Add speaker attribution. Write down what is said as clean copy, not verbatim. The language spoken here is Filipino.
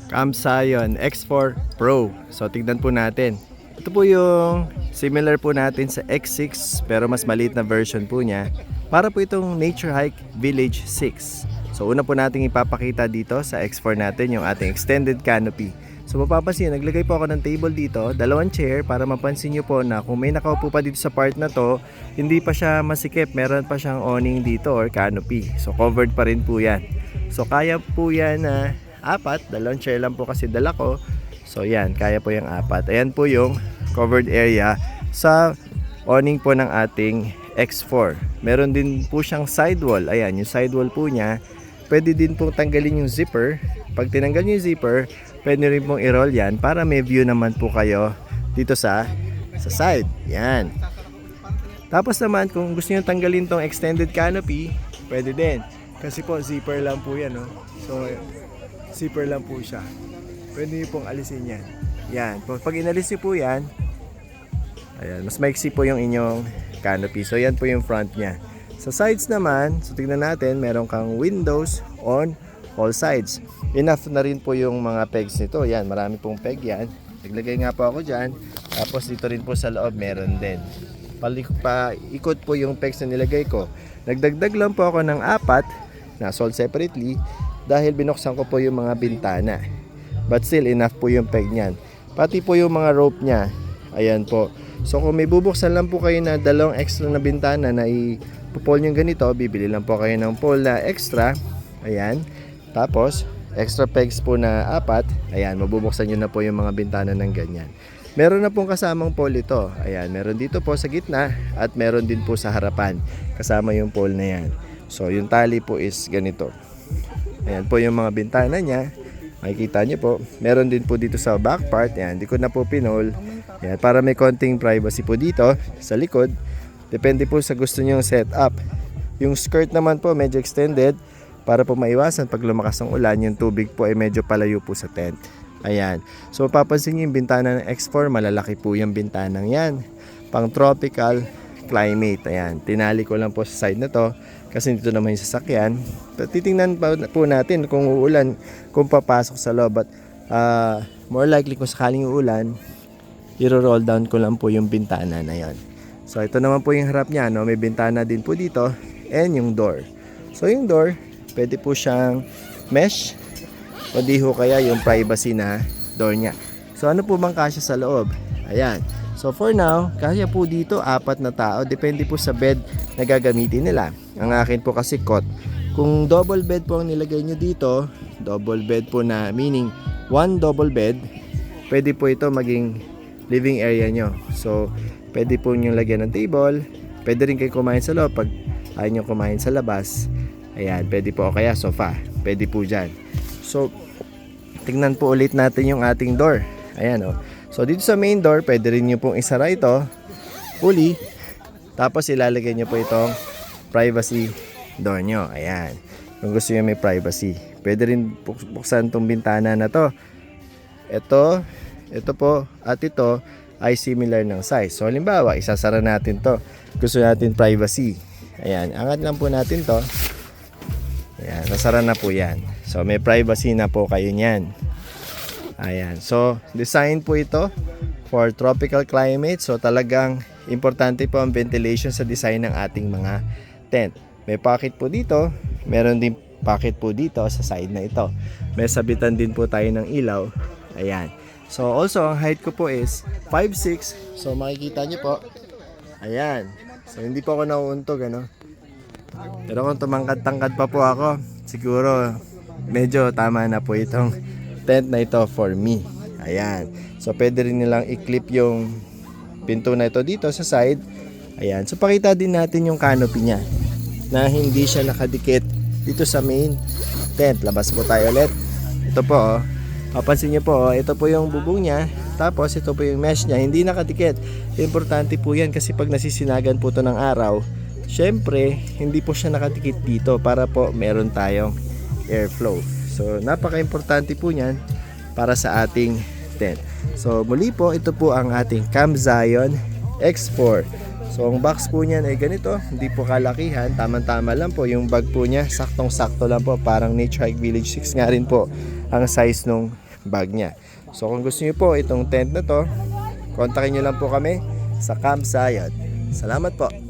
Speaker 1: Camzion X4 Pro. So tignan po natin. Ito po yung similar po natin sa X6 pero mas maliit na version po niya. Para po itong Nature Hike Village 6. So una po nating ipapakita dito sa X4 natin yung ating extended canopy. So mapapansin, naglagay po ako ng table dito, dalawang chair para mapansin nyo po na kung may nakaupo pa dito sa part na to, hindi pa siya masikip, meron pa siyang awning dito or canopy. So covered pa rin po yan. So kaya po yan na apat, dalawang chair lang po kasi dala ko. So yan, kaya po yung apat. Ayan po yung covered area sa awning po ng ating X4. Meron din po siyang sidewall. Ayan, yung sidewall po niya, pwede din pong tanggalin yung zipper. Pag tinanggal nyo yung zipper, pwede rin pong i-roll yan para may view naman po kayo dito sa side. Yan. Tapos naman, kung gusto nyo tanggalin tong extended canopy, pwede din. Kasi po, zipper lang po yan. No? So, zipper lang po siya. Pwede nyo pong alisin yan. Yan. Pag inalis nyo po yan, ayan, mas maiksi po yung inyong canopy. So, yan po yung front niya. Sa sides naman, so tignan natin, meron kang windows on all sides. Enough na rin po yung mga pegs nito. Yan, marami pong peg yan. Naglagay nga po ako dyan. Tapos dito rin po sa loob, meron din. Paikot po yung pegs na nilagay ko. Nagdagdag lang po ako ng apat na sold separately dahil binuksan ko po yung mga bintana. But still, enough po yung peg niyan. Pati po yung mga rope niya. Ayan po. So kung may bubuksan lang po kayo na dalawang extra na bintana na ipupol nyo ganito, bibili lang po kayo ng pole na extra. Ayan. Tapos, extra pegs po na apat. Ayan, mabubuksan nyo na po yung mga bintana ng ganyan. Meron na pong kasamang pole ito. Ayan, meron dito po sa gitna at meron din po sa harapan. Kasama yung pole na yan. So, yung tali po is ganito. Ayan po yung mga bintana niya. Makikita nyo po. Meron din po dito sa back part. Ayan, di ko na po pinol. Ayan, para may konting privacy po dito sa likod. Depende po sa gusto nyong setup. Yung skirt naman po medyo extended. Para po maiwasan pag lumakas ng ulan, yung tubig po ay medyo palayo po sa tent. Ayan. So papansin nyo yung bintana ng X4, malalaki po yung bintanang yan. Pang tropical climate. Ayan. Tinali ko lang po sa side na to kasi dito naman yung sasakyan. Titingnan po natin kung uulan, kung papasok sa loob. At more likely kung sakaling uulan, i-roll down ko lang po yung bintana na yan. So ito naman po yung harap niya. No? May bintana din po dito and yung door. So yung door, pwede po siyang mesh o di ho kaya yung privacy na door niya. So ano po bang kasya sa loob? Ayan. So for now, kasya po dito 4 na tao. Depende po sa bed na gagamitin nila. Ang akin po kasi cot. Kung double bed po ang nilagay nyo dito, double bed po na meaning 1 double bed, pwede po ito maging living area nyo. So pwede po nyo lagyan ng table. Pwede rin kayo kumain sa loob pag ayaw nyo kumain sa labas. Ayan, pwede po o kaya sofa. Pwede po dyan. So, tingnan po ulit natin yung ating door. Ayan o. So, dito sa main door, pwede rin nyo pong isara ito. Fully. Tapos, ilalagay nyo po itong privacy door nyo. Ayan. Kung gusto nyo may privacy. Pwede rin buksan itong bintana na to. Ito po, at ito ay similar ng size. So, halimbawa, isasara natin to. Gusto natin privacy. Ayan. Angat lang po natin to. Ayan, nasara na po yan. So, may privacy na po kayo niyan. Ayan. So, design po ito for tropical climate. So, talagang importante po ang ventilation sa design ng ating mga tent. May pocket po dito. Meron din pocket po dito sa side na ito. May sabitan din po tayo ng ilaw. Ayan. So, also, ang height ko po is 5'6". So, makikita nyo po. Ayan. So, hindi po ako nauuntog, ano? Pero kung tumangkad-tangkad pa po ako, siguro medyo tama na po itong tent na ito for me. Ayan. So pwede rin nilang i-clip yung pinto na ito dito sa side. Ayan. So pakita din natin yung canopy niya na hindi siya nakadikit dito sa main tent. Labas po tayo ulit. Ito po oh. Papansin nyo po oh, ito po yung bubong niya. Tapos ito po yung mesh niya. Hindi nakadikit. Importante po yan kasi pag nasisinagan po ito ng araw, syempre, hindi po siya nakadikit dito para po meron tayong airflow. So, napaka-importante po niyan para sa ating tent. So, muli po, ito po ang ating Camzion X4. So ang box po niyan ay ganito, hindi po kalakihan, tamang-tama lang po yung bag po niya, saktong-sakto lang po, parang Nature Hike Village 6 nga rin po ang size nung bag niya. So kung gusto niyo po itong tent na to, kontakin niyo lang po kami sa Camp Sayad. Salamat po.